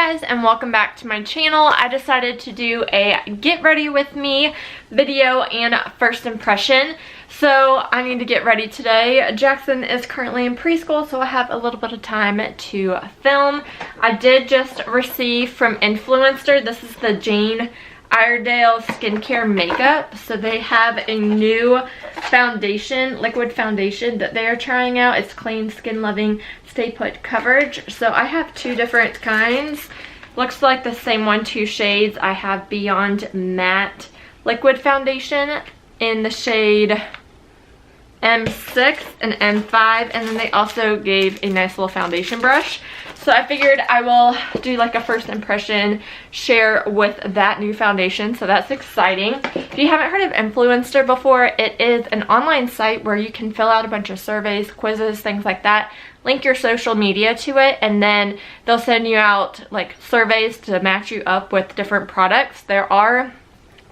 guys, and welcome back to my channel. I decided to do a get ready with me video and first impression. So I need to get ready today. Jackson is currently in preschool, so I have a little bit of time to film. I did just receive from Influenster, this is the Jane Iredale skincare makeup. So they have a new foundation, liquid foundation that they are trying out. It's clean, skin loving, stay put coverage. So I have two different kinds. Looks like the same one, two shades. I have Beyond Matte liquid foundation in the shade M6 and M5, and then they also gave a nice little foundation brush. So I figured I will do like a first impression share with that new foundation, so that's exciting. If you haven't heard of Influenster before, it is an online site where you can fill out a bunch of surveys, quizzes, things like that, link your social media to it, and then they'll send you out like surveys to match you up with different products. There are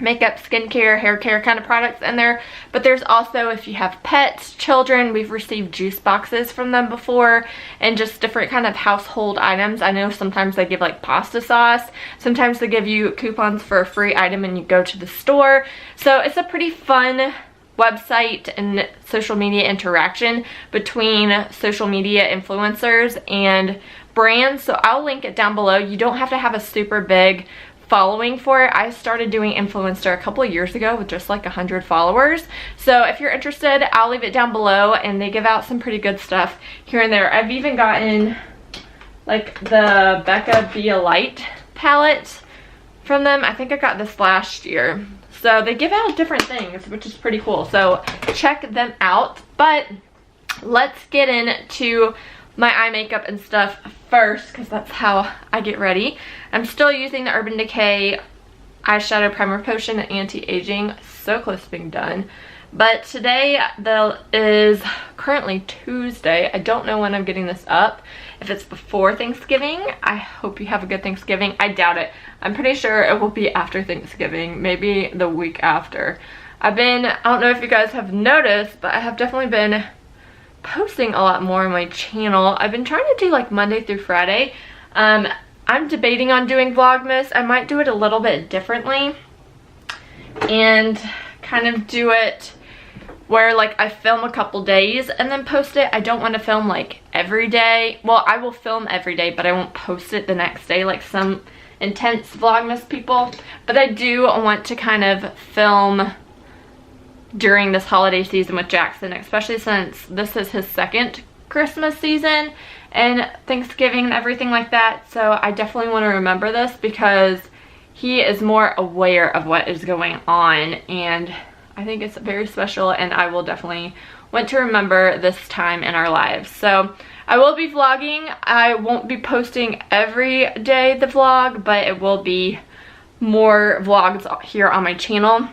makeup, skincare, hair care kind of products in there, but there's also, if you have pets, children, we've received juice boxes from them before, and just different kind of household items. I know sometimes they give like pasta sauce, sometimes they give you coupons for a free item and you go to the store. So it's a pretty fun website and social media interaction between social media influencers and brands. So I'll link it down below. You don't have to have a super big following for it. I started doing Influenster a couple of years ago with just like 100 followers. So if you're interested, I'll leave it down below, and they give out some pretty good stuff here and there. I've even gotten like the Becca Be a Light palette from them. I think I got this last year. So they give out different things, which is pretty cool. So check them out. But let's get into my eye makeup and stuff first, because that's how I get ready. I'm still using the Urban Decay eyeshadow primer potion anti-aging, so close to being done. But today is currently Tuesday. I don't know when I'm getting this up. If it's before Thanksgiving, I hope you have a good Thanksgiving. I doubt it. I'm pretty sure it will be after Thanksgiving, maybe the week after. I don't know if you guys have noticed, but I have definitely been posting a lot more on my channel. I've been trying to do like Monday through Friday. I'm debating on doing Vlogmas. I might do it a little bit differently and kind of do it where like I film a couple days and then post it. I don't want to film like every day. Well, I will film every day, but I won't post it the next day like some intense Vlogmas people. But I do want to kind of film during this holiday season with Jackson, especially since this is his second Christmas season and Thanksgiving and everything like that. So I definitely want to remember this because he is more aware of what is going on, and I think it's very special, and I will definitely want to remember this time in our lives. So I will be vlogging. I won't be posting every day the vlog, but it will be more vlogs here on my channel.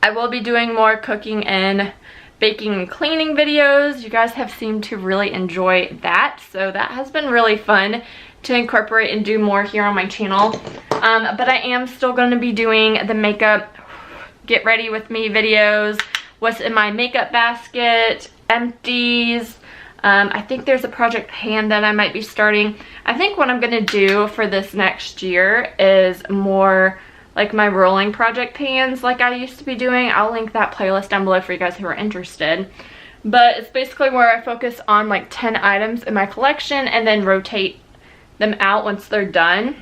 I will be doing more cooking and baking and cleaning videos. You guys have seemed to really enjoy that, so that has been really fun to incorporate and do more here on my channel. But I am still going to be doing the makeup get ready with me videos, what's in my makeup basket, empties. I think there's a project pan that I might be starting. I think what I'm going to do for this next year is more like my rolling project pans like I used to be doing. I'll link that playlist down below for you guys who are interested. But it's basically where I focus on like 10 items in my collection and then rotate them out once they're done.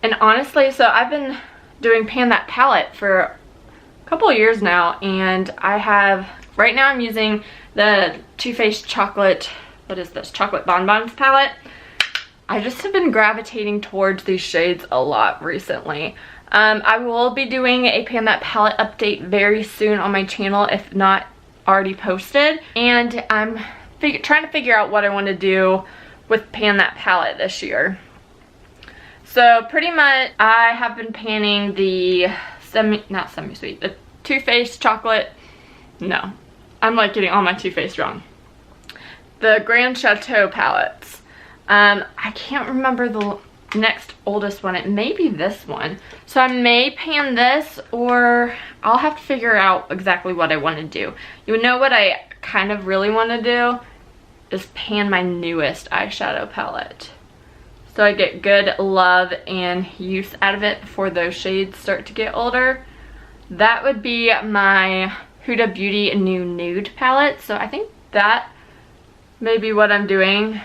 And honestly, so I've been doing Pan That palette for a couple of years now, and right now I'm using the Too Faced chocolate, what is this, Chocolate Bonbons palette. I just have been gravitating towards these shades a lot recently. I will be doing a Pan That palette update very soon on my channel, if not already posted. And I'm trying to figure out what I want to do with Pan That palette this year. So pretty much I have been panning the the Too Faced chocolate. No, I'm like getting all my Too Faced wrong. The Grand Chateau palettes. I can't remember the next oldest one. It may be this one. So I may pan this, or I'll have to figure out exactly what I want to do. You know what I kind of really want to do is pan my newest eyeshadow palette. So so I get good love and use out of it before those shades start to get older, that would be my Huda Beauty new nude palette. So I think that may be what I'm doing,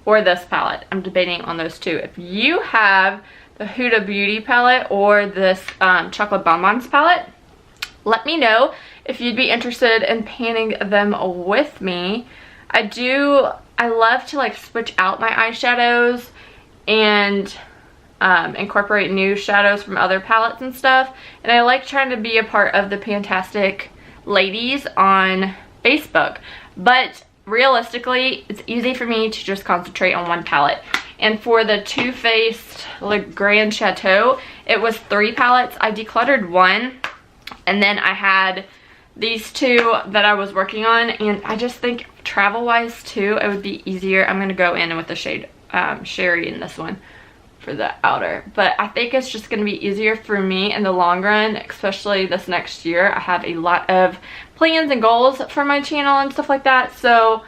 or this palette. I'm debating on those two. If you have the Huda Beauty palette or this Chocolate Bonbons palette, let me know if you'd be interested in panning them with me. I love to like switch out my eyeshadows and incorporate new shadows from other palettes and stuff. And I like trying to be a part of the Fantastic Ladies on Facebook. But realistically, it's easy for me to just concentrate on one palette. And for the Too Faced Le Grand Chateau, it was 3 palettes. I decluttered one, and then I had these 2 that I was working on, and I just think travel-wise too, it would be easier. I'm going to go in with the shade Sherry in this one for the outer, but I think it's just going to be easier for me in the long run, especially this next year. I have a lot of plans and goals for my channel and stuff like that, so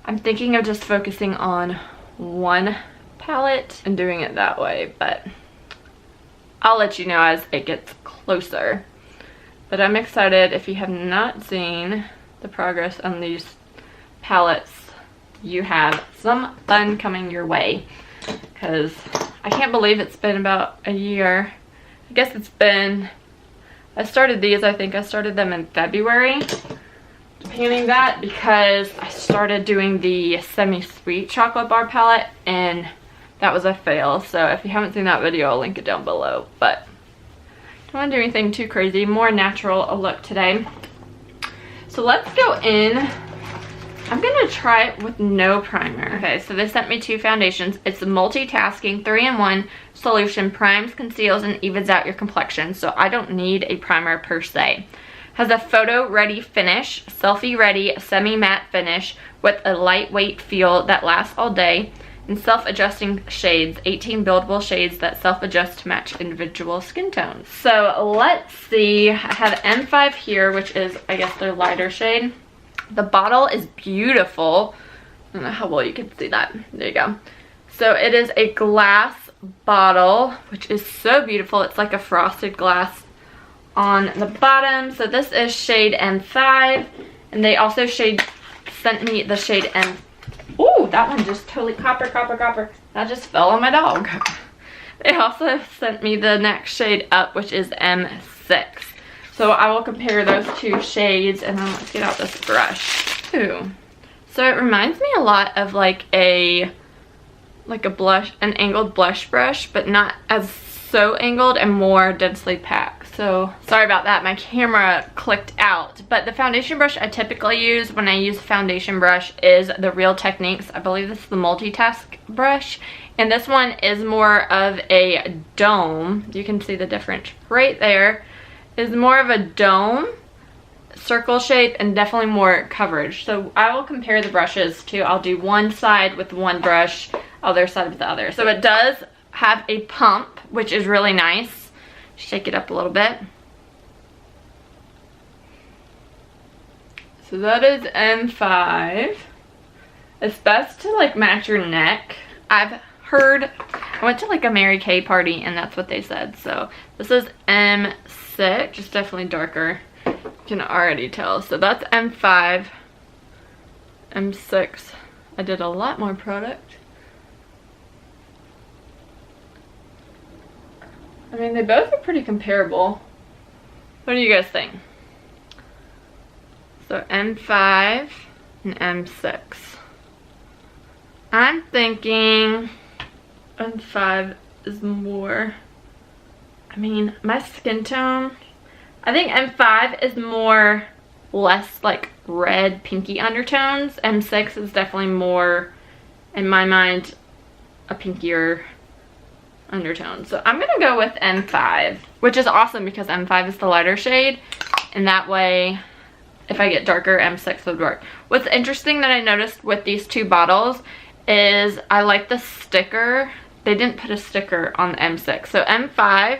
I'm thinking of just focusing on one palette and doing it that way, but I'll let you know as it gets closer. But I'm excited. If you have not seen the progress on these palettes, you have some fun coming your way, because I can't believe it's been about a year. I guess it's been, I started these, I think I started them in February, panning that, because I started doing the semi-sweet chocolate bar palette and that was a fail. So if you haven't seen that video, I'll link it down below. But don't want to do anything too crazy, more natural a look today. So let's go in. I'm gonna try it with no primer. Okay, so they sent me 2 foundations. It's a multitasking 3-in-1 solution, primes, conceals, and evens out your complexion. So I don't need a primer per se. Has a photo ready finish, selfie ready semi-matte finish with a lightweight feel that lasts all day, and self-adjusting shades, 18 buildable shades that self-adjust to match individual skin tones. So let's see, I have M5 here, which is, I guess, their lighter shade. The bottle is beautiful. I don't know how well you can see that. There you go. So it is a glass bottle, which is so beautiful. It's like a frosted glass on the bottom. So this is shade M5, and they also sent me the shade M. Ooh, that one just totally copper. That just fell on my dog. They also sent me the next shade up, which is M6. So I will compare those 2 shades, and then let's get out this brush. Ooh. So it reminds me a lot of like a blush, an angled blush brush, but not as so angled and more densely packed. So sorry about that, my camera clicked out. But the foundation brush I typically use when I use a foundation brush is the Real Techniques. I believe this is the multitask brush, and this one is more of a dome. You can see the difference right there. Is more of a dome circle shape and definitely more coverage. So I will compare the brushes too. I'll do one side with one brush, other side with the other. So it does have a pump, which is really nice. Shake it up a little bit. So that is M5. It's best to like match your neck. I've heard, I went to like a Mary Kay party and that's what they said. So this is M6, just definitely darker. You can already tell. So that's M5. M6, I did a lot more product. I mean, they both are pretty comparable. What do you guys think? So M5 and M6. I'm thinking M5 is more, I mean, my skin tone, I think M5 is more, less like red pinky undertones. M6 is definitely more, in my mind, a pinkier undertone. So I'm gonna go with M5, which is awesome because M5 is the lighter shade, and that way if I get darker, M6 would work. What's interesting that I noticed with these 2 bottles is I like the sticker. They didn't put a sticker on the M6. So M5,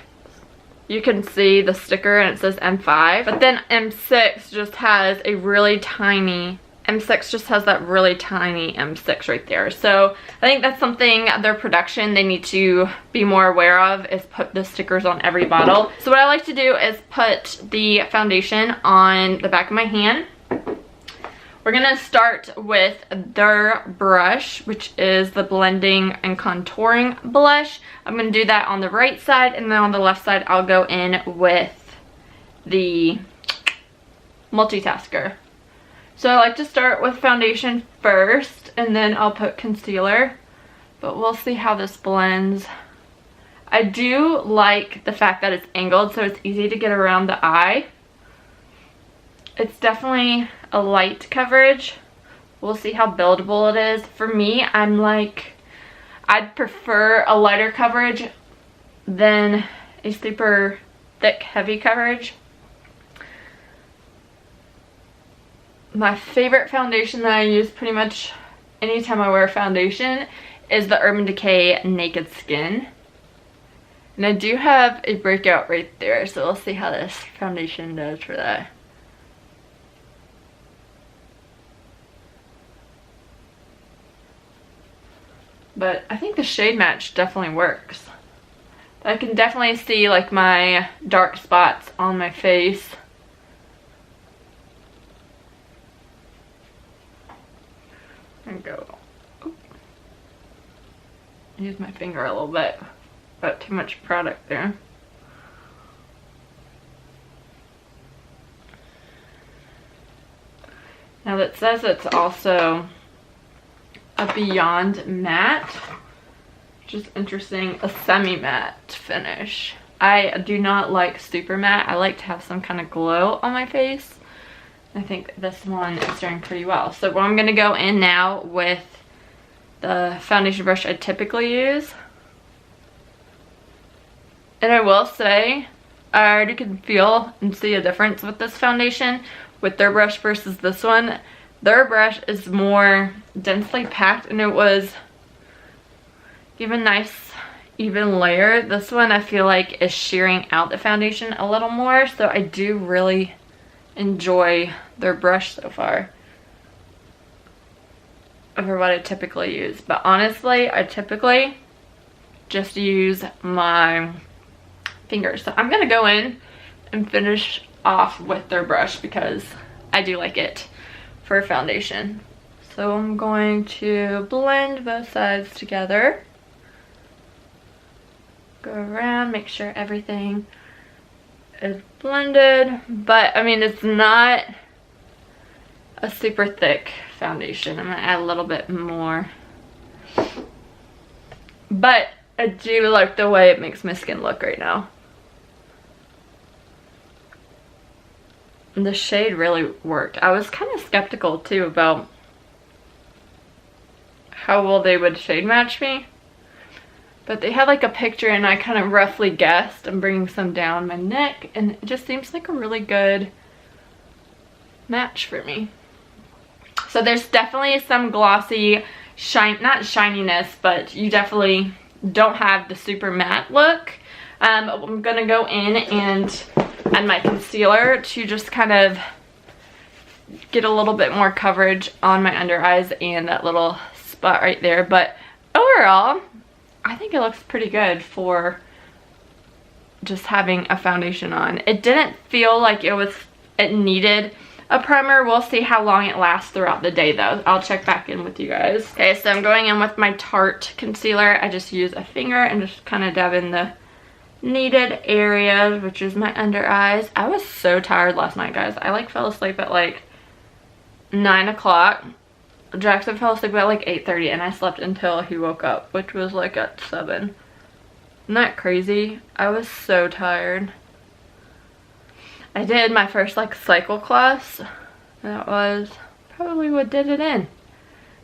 you can see the sticker and it says M5, but then M6 just has a really tiny M6 just has that really tiny M6 right there. So I think that's something their production they need to be more aware of, is put the stickers on every bottle. So what I like to do is put the foundation on the back of my hand. We're gonna start with their brush, which is the blending and contouring blush. I'm gonna do that on the right side, and then on the left side I'll go in with the multitasker. So I like to start with foundation first, and then I'll put concealer, but we'll see how this blends. I do like the fact that it's angled, so it's easy to get around the eye. It's definitely a light coverage. We'll see how buildable it is. For me, I'd prefer a lighter coverage than a super thick, heavy coverage. My favorite foundation that I use pretty much anytime I wear foundation is the Urban Decay Naked Skin. And I do have a breakout right there, so we'll see how this foundation does for that. But I think the shade match definitely works. I can definitely see like my dark spots on my face. And go. Oop. Use my finger a little bit. Got too much product there. Now that says it's also a Beyond Matte, which is interesting, a semi-matte finish. I do not like super matte. I like to have some kind of glow on my face. I think this one is doing pretty well. So I'm going to go in now with the foundation brush I typically use. And I will say, I already can feel and see a difference with this foundation, with their brush versus this one. Their brush is more densely packed, and it was even nice even layer. This one I feel like is shearing out the foundation a little more, so I do really enjoy their brush so far over what I typically use. But honestly, I typically just use my fingers. So I'm gonna go in and finish off with their brush because I do like it for foundation. So I'm going to blend both sides together. Go around, make sure everything is blended. But I mean, it's not a super thick foundation. I'm gonna add a little bit more. But I do like the way it makes my skin look right now. The shade really worked. I was kind of skeptical too about how well they would shade match me. But they had like a picture and I kind of roughly guessed. I'm bringing some down my neck and it just seems like a really good match for me. So there's definitely some glossy shine, not shininess, but you definitely don't have the super matte look. I'm gonna go in and add my concealer to just kind of get a little bit more coverage on my under eyes and that little spot right there. But overall, I think it looks pretty good for just having a foundation on. It didn't feel like it needed a primer. We'll see how long it lasts throughout the day though. I'll check back in with you guys. Okay, so I'm going in with my Tarte concealer. I just use a finger and just kind of dab in the needed areas, which is my under eyes. I was so tired last night, guys. I like fell asleep at like 9 o'clock. Jackson fell asleep at like 8:30 and I slept until he woke up, which was like at 7. Isn't that crazy? I was so tired. I did my first like cycle class. That was probably what did it in. I'm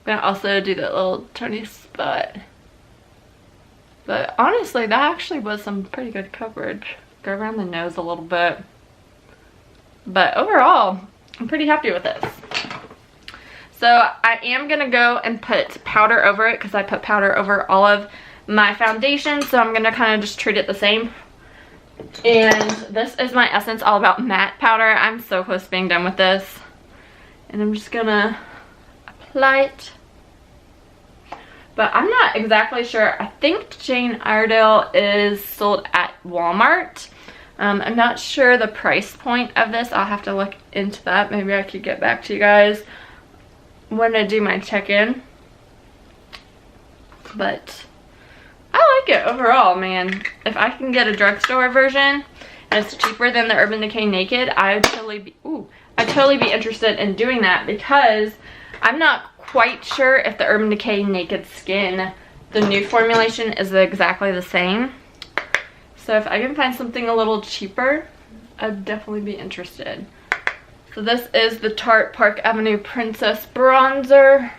gonna also do that little tiny spot. But honestly, that actually was some pretty good coverage. Go around the nose a little bit. But overall, I'm pretty happy with this. So I am gonna go and put powder over it because I put powder over all of my foundation. So I'm gonna kind of just treat it the same. And this is my Essence All About Matte powder. I'm so close to being done with this. And I'm just gonna light. But I'm not exactly sure. I think Jane Iredale is sold at Walmart. I'm not sure the price point of this. I'll have to look into that. Maybe I could get back to you guys when I do my check-in. But I like it overall, man. If I can get a drugstore version and it's cheaper than the Urban Decay Naked, I'd totally be interested in doing that, because I'm not quite sure if the Urban Decay Naked Skin, the new formulation, is exactly the same. So if I can find something a little cheaper, I'd definitely be interested. So this is the Tarte Park Avenue Princess Bronzer.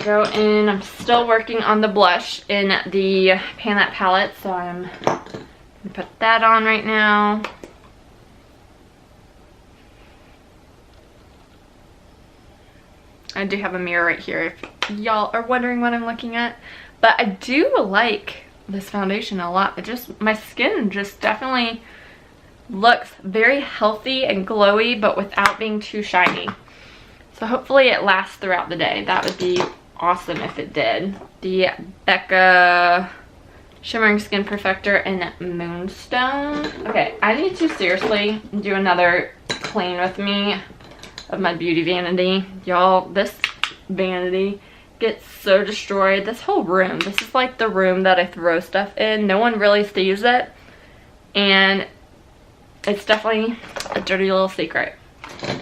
Go in. I'm still working on the blush in the Pan That palette, so I'm going to put that on right now. I do have a mirror right here if y'all are wondering what I'm looking at. But I do like this foundation a lot. My skin just definitely looks very healthy and glowy, but without being too shiny. So hopefully it lasts throughout the day. That would be awesome if it did. The Becca Shimmering Skin Perfector in Moonstone. Okay, I need to seriously do another clean with me of my beauty vanity. Y'all, this vanity gets so destroyed. This whole room, this is like the room that I throw stuff in. No one really sees it, and it's definitely a dirty little secret,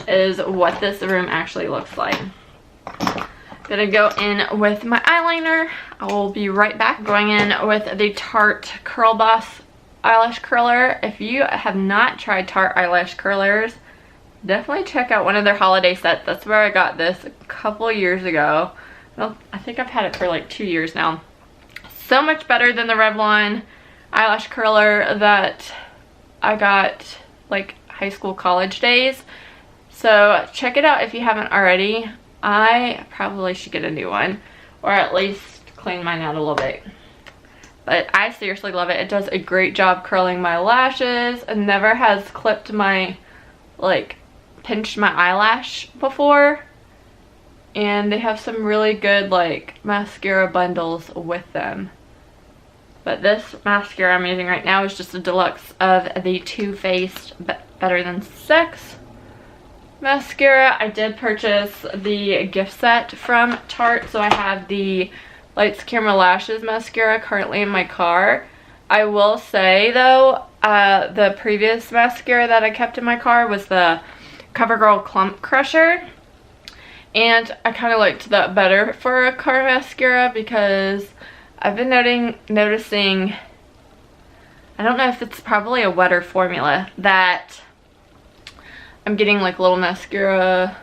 is what this room actually looks like. Gonna go in with my eyeliner. I will be right back. Going in with the Tarte Curl Boss eyelash curler. If you have not tried Tarte eyelash curlers, definitely check out one of their holiday sets. That's where I got this a couple years ago. Well, I think I've had it for like 2 years now. So much better than the Revlon eyelash curler that I got like high school, college days. So check it out if you haven't already. I probably should get a new one, or at least clean mine out a little bit. But I seriously love it. It does a great job curling my lashes. It never has clipped my, like, pinched my eyelash before. And they have some really good, like, mascara bundles with them. But this mascara I'm using right now is just a deluxe of the Too Faced Better Than Sex mascara. I did purchase the gift set from Tarte, so I have the Lights Camera Lashes mascara currently in my car. I will say though, the previous mascara that I kept in my car was the CoverGirl Clump Crusher, and I kind of liked that better for a car mascara, because I've been noticing, I don't know if it's probably a wetter formula, that I'm getting like little mascara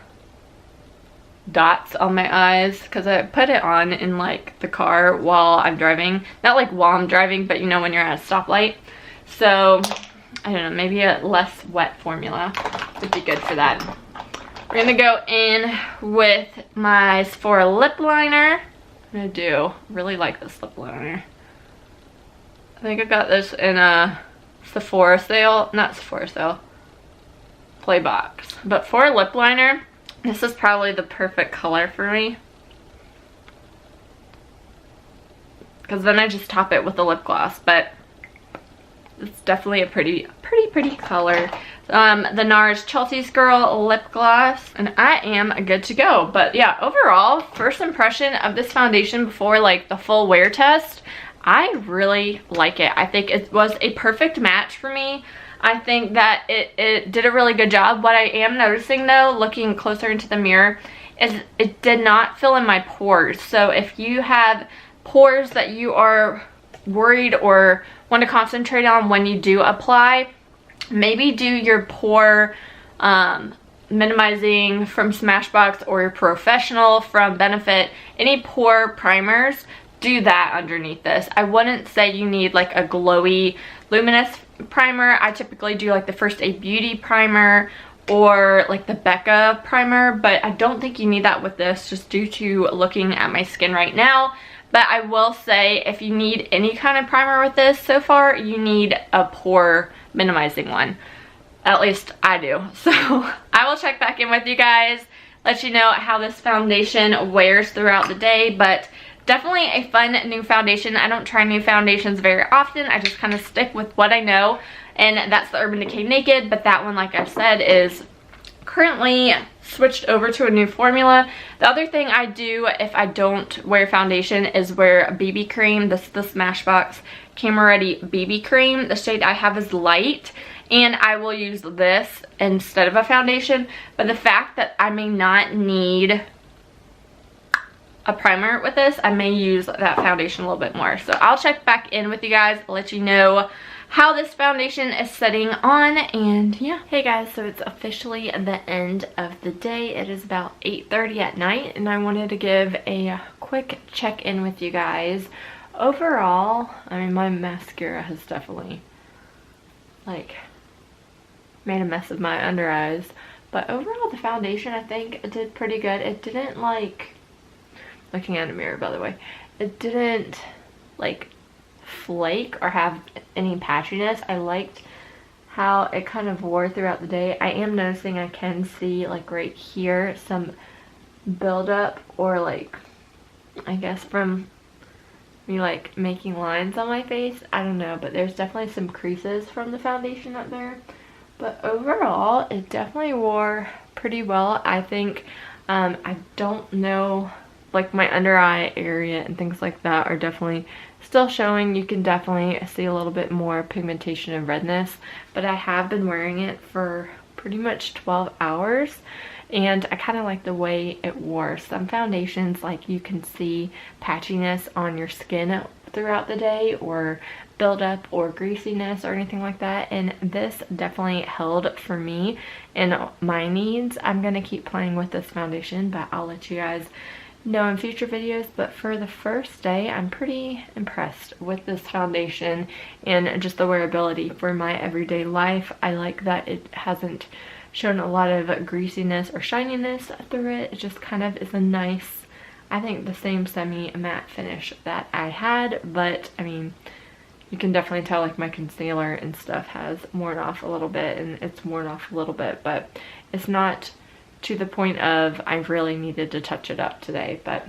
dots on my eyes, because I put it on in like the car while I'm driving. Not like while I'm driving, but you know, when you're at a stoplight. So I don't know, maybe a less wet formula would be good for that. We're gonna go in with my Sephora lip liner. Really like this lip liner. I think I got this in a Sephora sale, not Sephora sale, Playbox. But for a lip liner, this is probably the perfect color for me, because then I just top it with a lip gloss. But it's definitely a pretty color. The NARS Chelsea's Girl lip gloss, and I am good to go. But yeah, overall, first impression of this foundation before like the full wear test, I really like it. I think it was a perfect match for me. I think that it did a really good job. What I am noticing though, looking closer into the mirror, is it did not fill in my pores. So if you have pores that you are worried or want to concentrate on when you do apply, maybe do your pore minimizing from Smashbox or your Professional from Benefit. Any pore primers, do that underneath this. I wouldn't say you need like a glowy luminous primer. I typically do like the First Aid Beauty primer or like the Becca primer, but I don't think you need that with this, just due to looking at my skin right now. But I will say, if you need any kind of primer with this so far, you need a pore minimizing one. At least I do. So I will check back in with you guys let you know how this foundation wears throughout the day. But definitely a fun new foundation. I don't try new foundations very often. I just kind of stick with what I know, and that's the Urban Decay Naked. But that one, like I said, is currently switched over to a new formula. The other thing I do if I don't wear foundation is wear a BB cream. This is the Smashbox Camera Ready BB cream. The shade I have is light, and I will use this instead of a foundation. But the fact that I may not need a primer with this, I may use that foundation a little bit more. So I'll check back in with you guys, let you know how this foundation is setting on. And yeah, hey guys, so it's officially the end of the day. It is about 8:30 at night, and I wanted to give a quick check-in with you guys. Overall, I mean, my mascara has definitely like made a mess of my under eyes, but overall the foundation I think did pretty good. It didn't, like, looking at a mirror by the way, it didn't like flake or have any patchiness. I liked how it kind of wore throughout the day. I am noticing I can see, like, right here some buildup, or like, I guess from me like making lines on my face. I don't know, but there's definitely some creases from the foundation up there. But overall, it definitely wore pretty well, I think. I don't know, like my under eye area and things like that are definitely still showing. You can definitely see a little bit more pigmentation and redness, but I have been wearing it for pretty much 12 hours, and I kind of like the way it wore. Some foundations, like, you can see patchiness on your skin throughout the day, or buildup or greasiness or anything like that, and this definitely held for me and my needs. I'm gonna keep playing with this foundation, but I'll let you guys know in future videos. But for the first day, I'm pretty impressed with this foundation and just the wearability for my everyday life. I like that it hasn't shown a lot of greasiness or shininess through it. It just kind of is a nice, I think, the same semi-matte finish that I had. But I mean, you can definitely tell, like, my concealer and stuff has worn off a little bit, and it's worn off a little bit, but it's not to the point of I really needed to touch it up today. But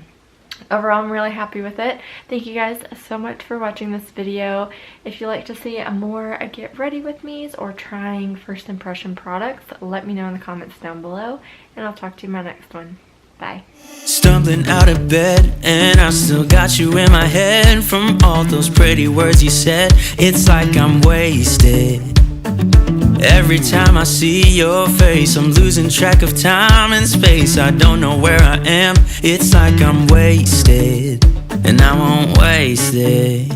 overall, I'm really happy with it. Thank you guys so much for watching this video. If you'd like to see more get ready with me's or trying first impression products, let me know in the comments down below, and I'll talk to you in my next one. Bye. Stumbling out of bed, and I still got you in my head from all those pretty words you said. It's like I'm wasted. Every time I see your face, I'm losing track of time and space. I don't know where I am. It's like I'm wasted, and I won't waste it.